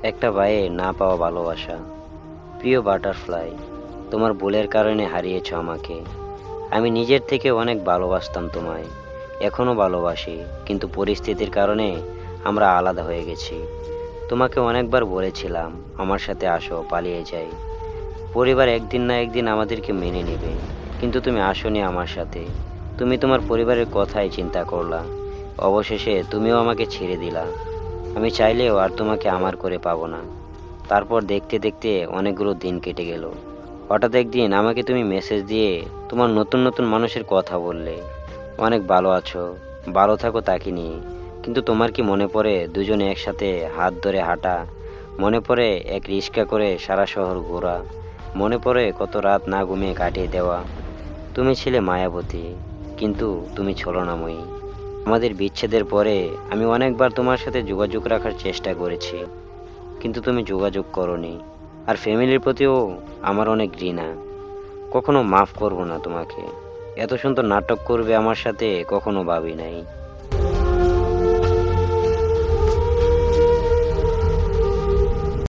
একটা ভাইয়ের না পাওয়া ভালোবাসা। প্রিয় বাটারফ্লাই, তোমার ভুলের কারণে হারিয়েছো আমাকে। আমি নিজের থেকে অনেক ভালোবাসতাম তোমায়, এখনো ভালোবাসি, কিন্তু পরিস্থিতির কারণে আমরা আলাদা হয়ে গেছি। তোমাকে অনেকবার বলেছিলাম আমার সাথে আসো, পালিয়ে যাই, পরিবার একদিন না একদিন আমাদেরকে মেনে নেবে, কিন্তু তুমি আসোনি আমার সাথে। তুমি তোমার পরিবারের কথাই চিন্তা করলা, অবশেষে তুমিও আমাকে ছেড়ে দিলা। আমি চাইলেও আর তোমাকে আমার করে পাবো না। তারপর দেখতে দেখতে অনেকগুলো দিন কেটে গেল। হঠাৎ একদিন আমাকে তুমি মেসেজ দিয়ে তোমার নতুন নতুন মানুষের কথা বললে। অনেক ভালো আছো, ভালো থাকো তাকে নিয়ে। কিন্তু তোমার কি মনে পড়ে দুজনে একসাথে হাত ধরে হাঁটা? মনে পড়ে এক রিক্সা করে সারা শহর ঘোরা? মনে পড়ে কত রাত না ঘুমিয়ে কাটিয়ে দেওয়া? তুমি ছিলে মায়াবতী, কিন্তু তুমি ছলনাময়ী। আমাদের বিচ্ছেদের পরে আমি অনেকবার তোমার সাথে যোগাযোগ রাখার চেষ্টা করেছি, কিন্তু তুমি যোগাযোগ করনি। আর ফ্যামিলির প্রতিও আমার অনেক ঘৃণা। কখনো মাফ করব না তোমাকে। এত সুন্দর নাটক করবে আমার সাথে কখনো ভাবি নাই।